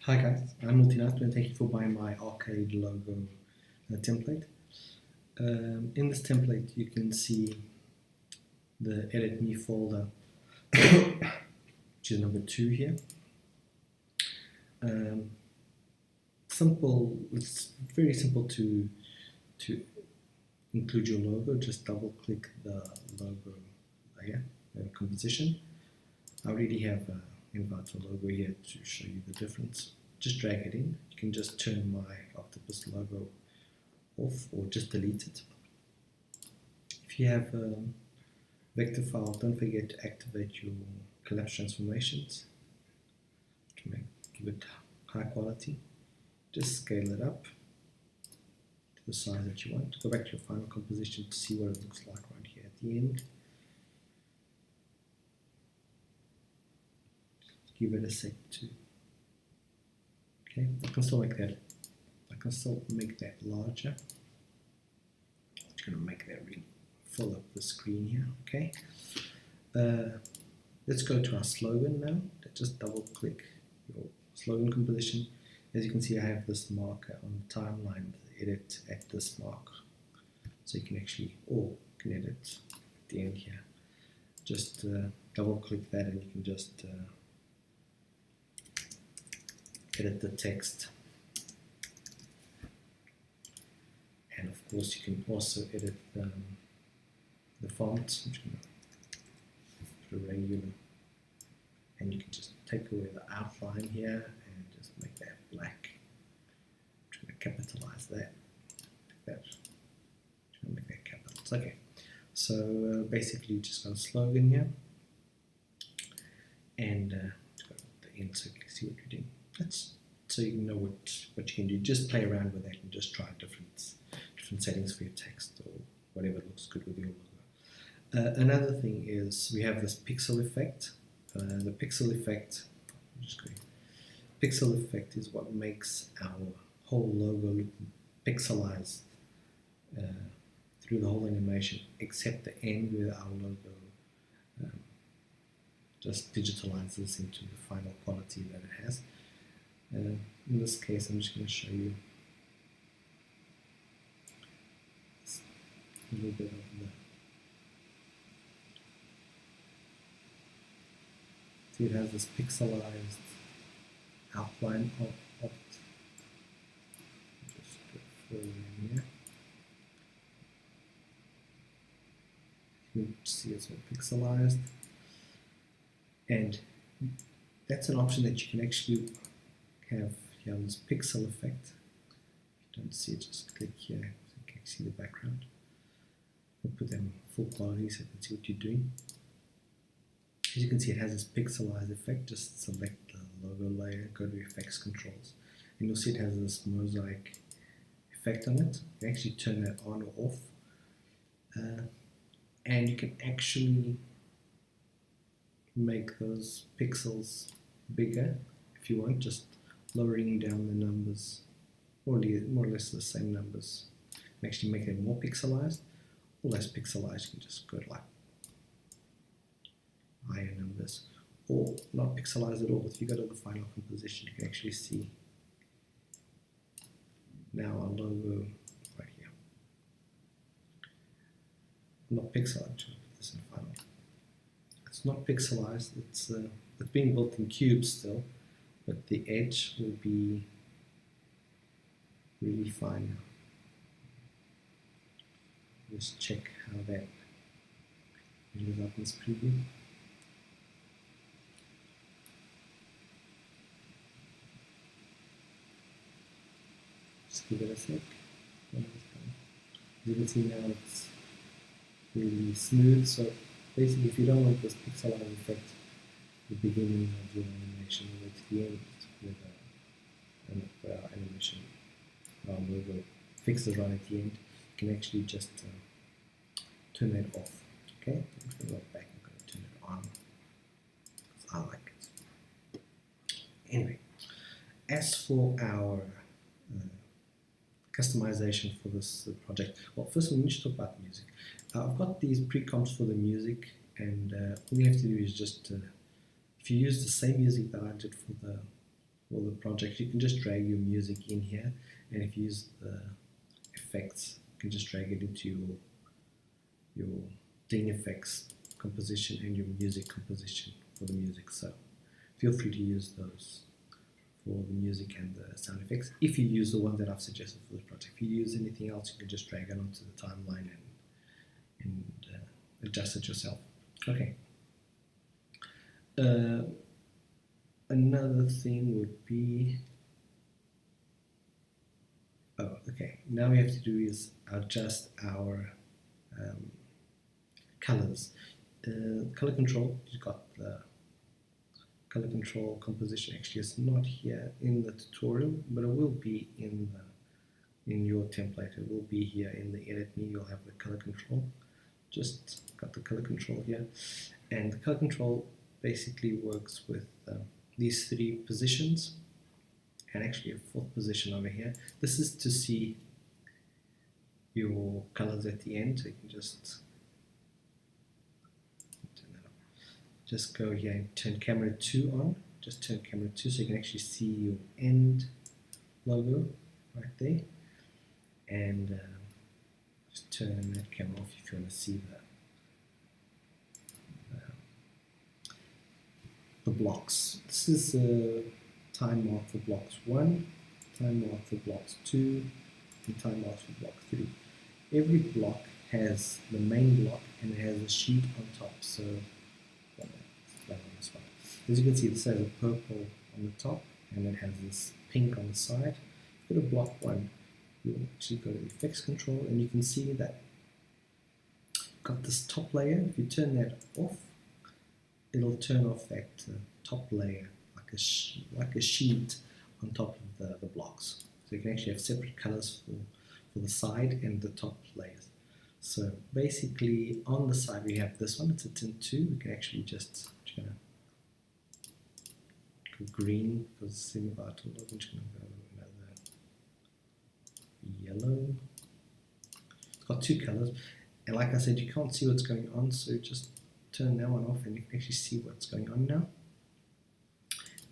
Hi guys, I'm Multinational and thank you for buying my arcade logo template. In this template you can see the edit me folder which is number 2 here. It's very simple to include your logo. Just double click the logo layer, composition. I already have invert a logo here to show you the difference. Just drag it in. You can just turn my octopus logo off or just delete it. If you have a vector file, don't forget to activate your collapse transformations to give it high quality. Just scale it up to the size that you want. Go back to your final composition to see what it looks like right here at the end. Give it a sec too. Okay, I can still make that larger. I'm just going to make that really fill up the screen here. Okay, let's go to our slogan now. Let's just double click your slogan composition. As you can see, I have this marker on the timeline, edit at this mark, so you can actually, or you can edit at the end here. Just double click that and you can just edit the text, and of course you can also edit the font, which can put a regular, and you can just take away the outline here and just make that black. I'm going to capitalize that, like that. I'm going to make that capital. It's okay. So basically, just got a slogan here, and just go to the end so you can see what you're doing. So you know what you can do. Just play around with that and just try different settings for your text or whatever looks good with your logo. Another thing is we have this pixel effect. The pixel effect, pixel effect is what makes our whole logo look pixelized through the whole animation, except the end where our logo just digitalizes into the final quality that it has. In this case, I'm just going to show you a little bit of the. See, it has this pixelized outline of it. Just go further in here. You can see it's all pixelized, and that's an option that you can actually have here, this pixel effect. If you don't see it, just click here so you can see the background. We'll put them full quality so you can see what you're doing. As you can see, it has this pixelized effect. Just select the logo layer, go to effects controls, and you'll see it has this mosaic effect on it. You can actually turn that on or off, and you can actually make those pixels bigger if you want, just lowering down the numbers, more or less the same numbers, and actually make it more pixelized or less pixelized. You can just go to like higher numbers, or not pixelized at all. If you go to the final composition, you can actually see now our logo right here. Not pixelized. Put this in final. It's not pixelized. It's being built in cubes still, but the edge will be really fine. Just check how that ended up in this preview. Just give it a sec. You can see now it's really smooth. So basically, if you don't want this pixelized effect at the beginning of your animation, all the way to the end with our animation, our logo fixes right at the end, you can actually just turn that off. Okay, I'm going to go back and going to turn it on because I like it. Anyway, as for our customization for this project, well, first we need to talk about music. I've got these pre-comps for the music, and all you have to do is just if you use the same music that I did for the all the projects, you can just drag your music in here, and if you use the effects, you can just drag it into your thing effects composition and your music composition for the music. So feel free to use those for the music and the sound effects. If you use the one that I've suggested for the project, if you use anything else, you can just drag it onto the timeline and adjust it yourself. Okay. Another thing would be, okay, now we have to do is adjust our colors. Color control, you've got the color control composition. Actually, it's not here in the tutorial, but it will be in your template. It will be here in the edit me. You'll have the color control. Just got the color control here, and the color control basically works with these three positions, and actually a fourth position over here. This is to see your colors at the end. So you can just turn that on. Just go here and turn camera 2 on. Just turn camera 2 so you can actually see your end logo right there, and just turn that camera off if you want to see the blocks. This is a time mark for blocks 1, time mark for blocks 2, and time mark for block 3. Every block has the main block and it has a sheet on top. So as you can see, this has a purple on the top and it has this pink on the side. Go to block 1, you actually go to effects control, and you can see that got this top layer. If you turn that off, it'll turn off that top layer like a sheet on top of the blocks. So you can actually have separate colors for the side and the top layers. So basically on the side we have this one, it's a tint 2. We can actually just go green because it's semi-vital. I'm just going to go another yellow. It's got 2 colors, and like I said, you can't see what's going on, so just turn that one off and you can actually see what's going on now.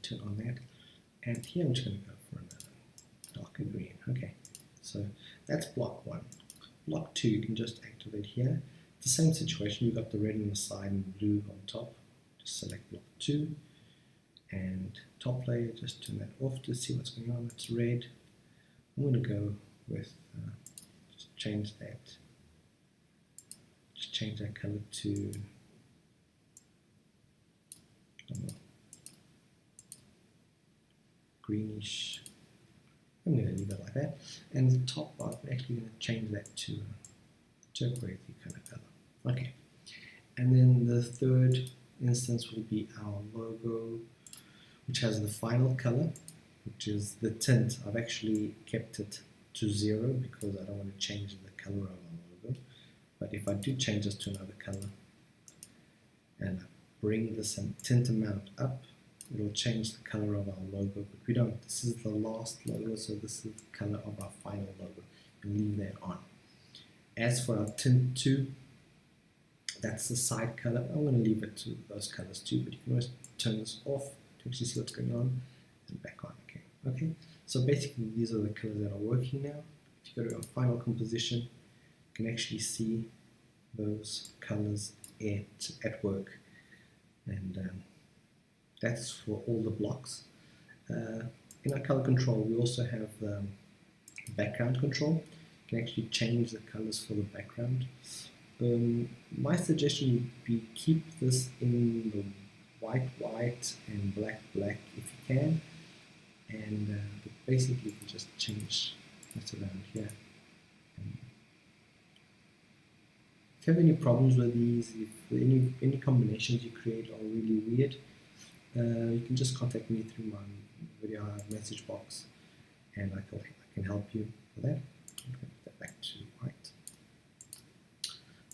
Turn on that, and here I'm just going to go for another darker green. Okay, so that's block 1. Block 2 you can just activate here. It's the same situation, you've got the red on the side and blue on top. Just select block 2 and top layer, just turn that off to see what's going on. It's red. I'm going to go with just change that color to greenish. I'm going to leave it like that, and the top part I'm actually going to change that to a turquoise kind of color. Okay, and then the third instance will be our logo, which has the final color, which is the tint. I've actually kept it to 0 because I don't want to change the color of our logo. But if I do change this to another color and I bring this tint amount up, it'll change the color of our logo, but we don't. This is the last logo, so this is the color of our final logo. We'll leave that on. As for our tint 2, that's the side color. I'm going to leave it to those colors too, but you can always turn this off to actually see what's going on, and back on. Okay. So basically these are the colors that are working now. If you go to our final composition, you can actually see those colors at work, and that's for all the blocks. In our color control, we also have background control. You can actually change the colors for the background. My suggestion would be keep this in the white and black if you can, and but basically you can just change what's around here. If you have any problems with these, if any combinations you create are really weird, you can just contact me through my video message box, and I can help you with that. I'm going to put that back to white.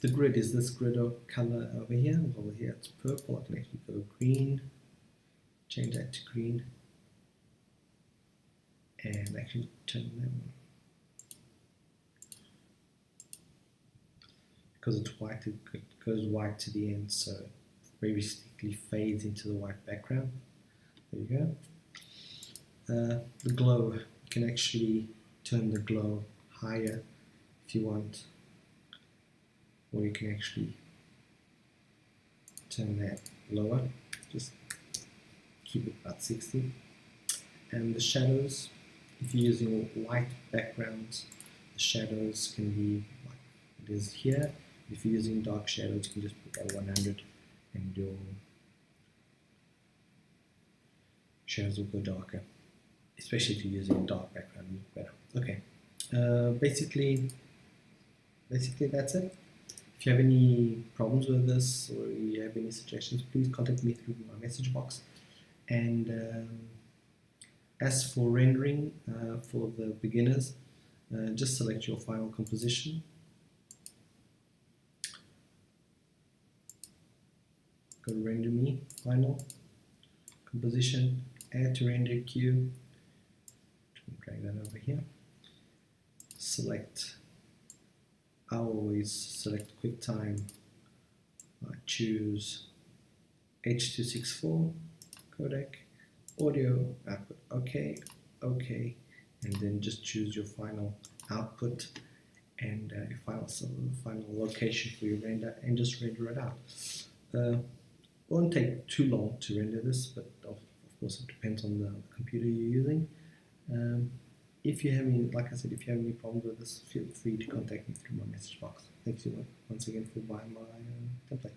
The grid is this grid of color over here. Over here it's purple. I can actually go green, change that to green, and actually turn that on. Because it's white, it goes white to the end, so it basically fades into the white background. There you go. The glow, you can actually turn the glow higher if you want, or you can actually turn that lower, just keep it about 60. And the shadows, if you're using white backgrounds, the shadows can be like it is here. If you're using dark shadows, you can just put that 100 and your shadows will go darker, especially if you're using a dark background, look better. Okay, basically that's it. If you have any problems with this or you have any suggestions, please contact me through my message box. And as for rendering, for the beginners, just select your final composition. Go to render me, final composition, add to render queue, drag that over here. Select, I always select QuickTime, choose H.264 codec, audio output, okay, and then just choose your final output and your final location for your render, and just render it out. Won't take too long to render this, but of course it depends on the computer you're using. If you have any, like I said, if you have any problems with this, feel free to contact me through my message box. Thanks once again for buying my template.